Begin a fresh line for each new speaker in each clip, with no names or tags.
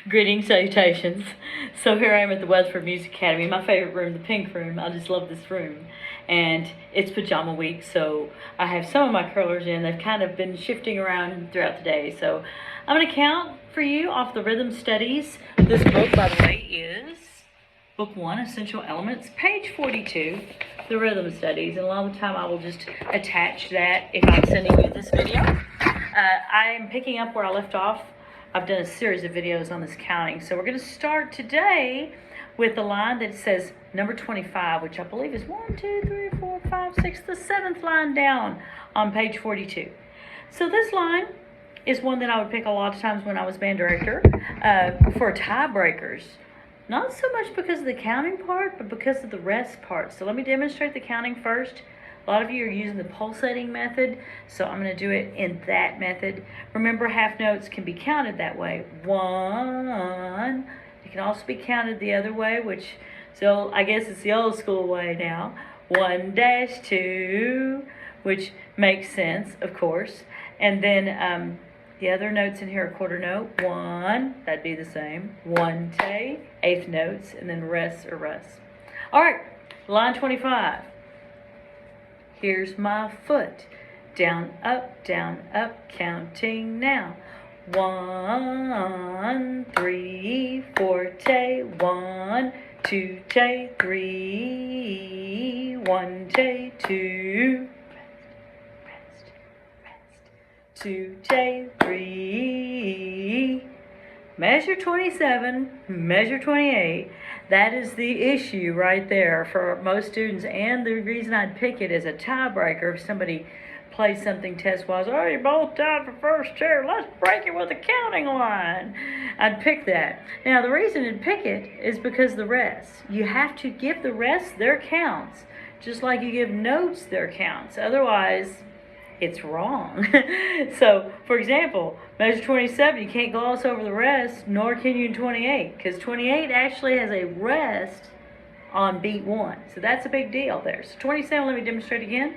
Greetings, salutations. So here I am at the Weatherford Music Academy, my favorite room, the pink room. I just love this room. And it's pajama week, so I have some of my curlers in. They've kind of been shifting around throughout the day. So I'm going to count for you off the rhythm studies. This book, by the way, is Book 1, Essential Elements, page 42, the rhythm studies. And a lot of the time I will just attach that if I'm sending you this video. I am picking up where I left off. I've done a series of videos on this counting. So we're going to start today with the line that says number 25, which I believe is 1, 2, 3, 4, 5, 6, the 7th line down on page 42. So this line is one that I would pick a lot of times when I was band director for tiebreakers. Not so much because of the counting part, but because of the rest part. So let me demonstrate the counting first. A lot of you are using the pulsating method, so I'm going to do it in that method. Remember, half notes can be counted that way. 1. It can also be counted the other way, which, so I guess it's the old school way now. 1-2, which makes sense, of course. And then the other notes in here are quarter note. 1, that'd be the same. 1-te, eighth notes, and then rests or rests. All right, line 25. Here's my foot. Down, up, counting now. 1, 3, 4-te, 1, 2-te, 3, 1-te, 2, rest, 2-te, 3, measure 27, measure 28. That is the issue right there for most students, and the reason I'd pick it as a tiebreaker if somebody plays something test-wise. Oh, you both tied for first chair. Let's break it with a counting line. I'd pick that. Now, the reason I'd pick it is because the rest. You have to give the rest their counts, just like you give notes their counts. Otherwise, it's wrong. So, for example, measure 27, you can't gloss over the rest, nor can you in 28, because 28 actually has a rest on beat 1. So that's a big deal there. So 27, let me demonstrate again.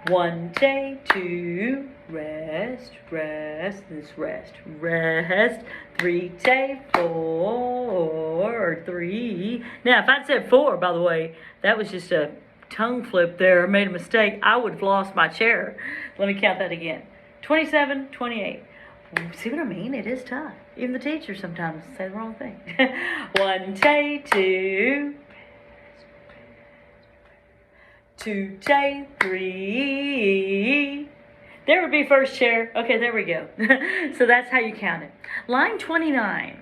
1-te, 2, rest, rest, this rest, rest, 3-te, 4, 3. Now, if I'd said 4, by the way, that was just a tongue flip there, made a mistake, I would have lost my chair. Let me count that again. 27, 28. See what I mean? It is tough. Even the teachers sometimes say the wrong thing. 1-te, 2, 2-te, 3. There would be first chair. Okay, there we go. So that's how you count it. Line 29.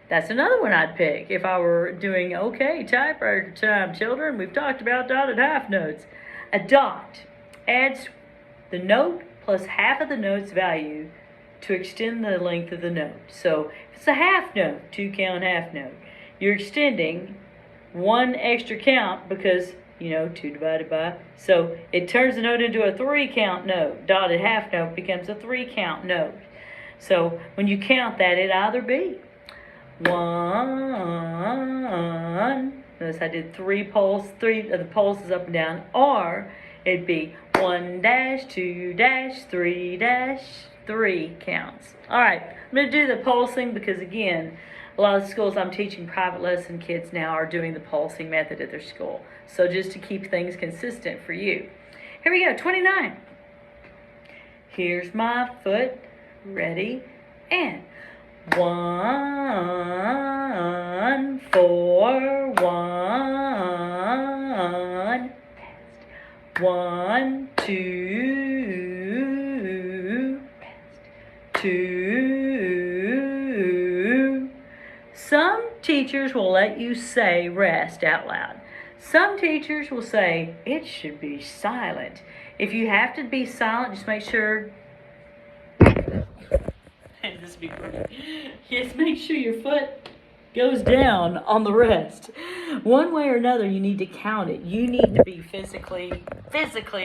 That's another one I'd pick if I were doing, okay, tiebreaker time, children. We've talked about dotted half notes. A dot adds the note plus half of the note's value to extend the length of the note. So if it's a half note, 2-count half note, you're extending one extra count because, 2 divided by. So it turns the note into a 3-count note. Dotted half note becomes a 3-count note. So when you count that, it'd either be 1, notice I did 3 pulse, 3 of the pulses up and down, or it'd be 1-2-3-3 counts. Alright, I'm going to do the pulsing because, again, a lot of schools I'm teaching private lesson kids now are doing the pulsing method at their school. So just to keep things consistent for you. Here we go, 29. Here's my foot, ready, and 1, 4, 1, 1, 2, 2. Some teachers will let you say rest out loud. Some teachers will say it should be silent. If you have to be silent, just make sure. This be perfect. Yes, make sure your foot goes down on the rest. One way or another, you need to count it. You need to be physically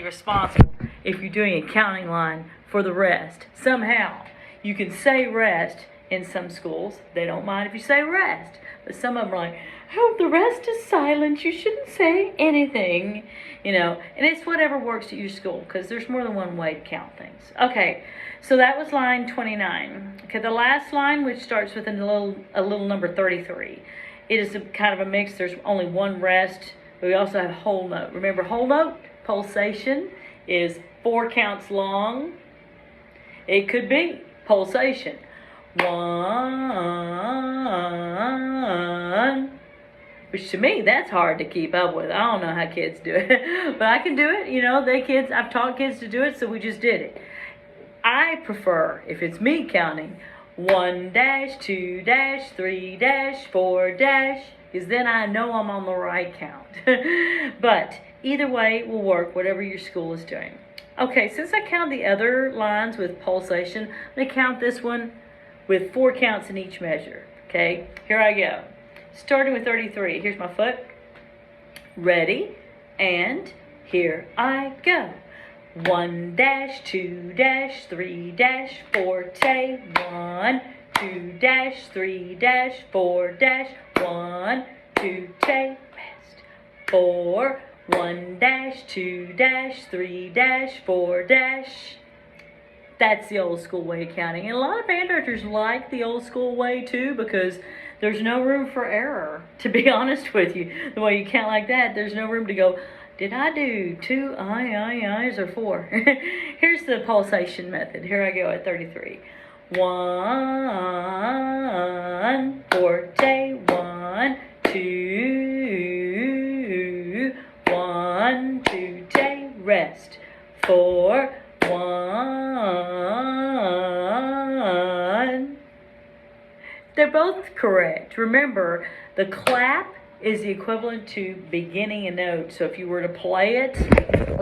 responsible if you're doing a counting line for the rest. Somehow, you can say rest in some schools. They don't mind if you say rest. But some of them are like, oh, the rest is silent. You shouldn't say anything. You know, and it's whatever works at your school, because there's more than one way to count things. Okay, so that was line 29. Okay, the last line, which starts with a little number 33. It is kind of a mix. There's only one rest, but we also have whole note. Remember, whole note pulsation is 4 counts long. It could be pulsation. 1, which to me, that's hard to keep up with. I don't know how kids do it, but I can do it. You know, I've taught kids to do it, so we just did it. I prefer, if it's me counting, 1 dash, 2 dash, 3 dash, 4 dash, because then I know I'm on the right count. But either way will work, whatever your school is doing. Okay, since I count the other lines with pulsation, I'm going to count this one with 4 counts in each measure. Okay, here I go. Starting with 33. Here's my foot. Ready, and here I go. 1 dash, 2 dash, 3 dash, 4 tay. 1, 2 dash, 3 dash, 4 dash. 1, 2 tay. Rest. 4, 1 dash, 2 dash, 3 dash, 4 dash. That's the old school way of counting. And a lot of band directors like the old school way too, because there's no room for error, to be honest with you. The way you count like that, there's no room to go, did I do 2 I's or 4? Here's the pulsation method. Here I go at 33. 1, forte, 1, 2, 1, 2, tay, rest. 4, 1. They're both correct. Remember, the clap is the equivalent to beginning a note. So if you were to play it,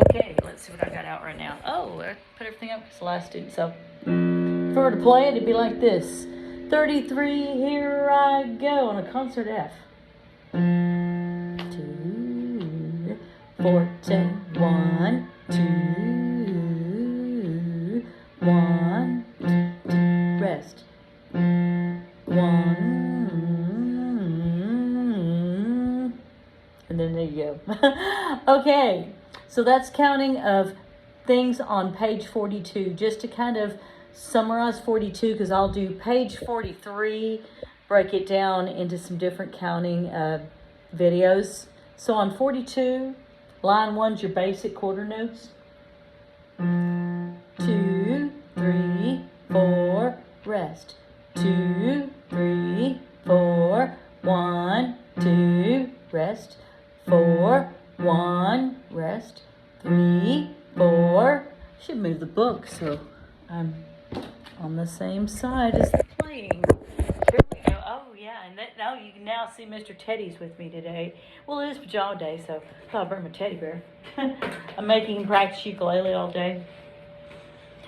okay, let's see what I got out right now. Oh, I put everything up because the last student. So if I were to play it, it'd be like this. 33, here I go on a concert F. 2, 4, 10, 1, 2, 1, 2, rest. 1, and then there you go. Okay, so that's counting of things on page 42. Just to kind of summarize 42, because I'll do page 43, break it down into some different counting videos. So on 42, line 1's your basic quarter notes. 2, 3, 4, rest. 2, 3, 4, 1, 2, rest. 4, 1, rest. 3, 4. Should move the book so I'm on the same side as the playing. Here we go. Oh yeah, and now you can now see Mr. Teddy's with me today. Well, it is pajama day, so I thought I'd bring my teddy bear. I'm making him practice ukulele all day.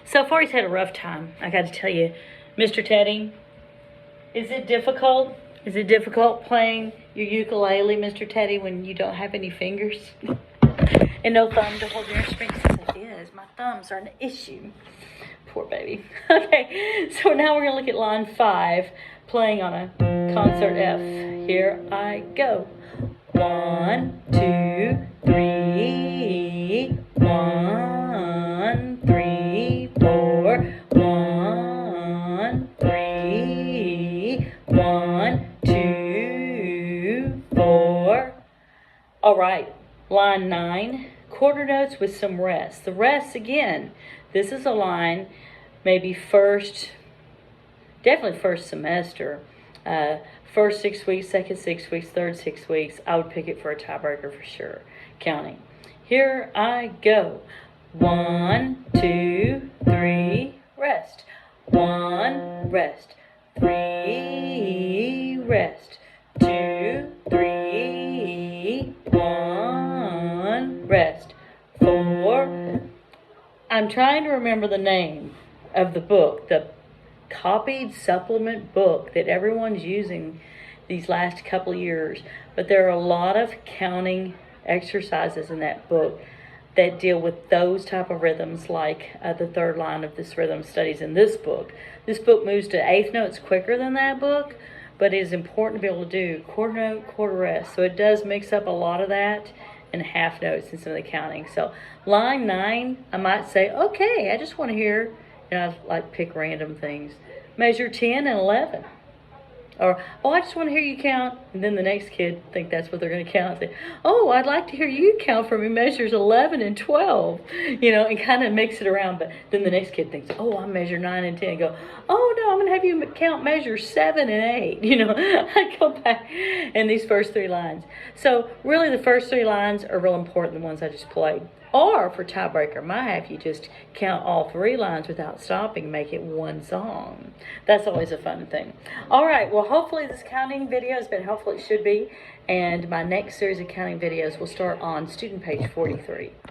So far he's had a rough time, I got to tell you. Mr. Teddy, is it difficult? Is it difficult playing your ukulele, Mr. Teddy, when you don't have any fingers? And no thumb to hold your instrument? Yes, it is. My thumbs are an issue. Poor baby. Okay, so now we're going to look at line 5, playing on a concert F. Here I go. 1, 2, 3. 1, 3, 4. 1, 3. 1, 2, 4. All right, line 9, quarter notes with some rest. The rest, again, this is a line maybe definitely first semester. First 6 weeks, second 6 weeks, third 6 weeks. I would pick it for a tiebreaker for sure. Counting. Here I go. 1, 2, 3, rest. 1, rest. 3, rest. 2, 3, 1, rest. 4. I'm trying to remember the name of the book, the copied supplement book that everyone's using these last couple of years. But there are a lot of counting exercises in that book that deal with those type of rhythms, like the third line of this rhythm studies in this book. This book moves to eighth notes quicker than that book, but it is important to be able to do quarter note, quarter rest. So it does mix up a lot of that and half notes in some of the counting. So line 9, I might say, okay, I just want to hear, I like pick random things. Measure 10 and 11. Or, oh, I just want to hear you count. And then the next kid think that's what they're going to count. Say, oh, I'd like to hear you count for me measures 11 and 12. And kind of mix it around. But then the next kid thinks, oh, I measure 9 and 10. And go, oh, no, I'm going to have you count measure 7 and 8. I go back in these first 3 lines. So really the first 3 lines are real important, the ones I just played. Or for tiebreaker, might have you just count all 3 lines without stopping, make it one song. That's always a fun thing. All right, well, hopefully this counting video has been helpful. It should be. And my next series of counting videos will start on student page 43.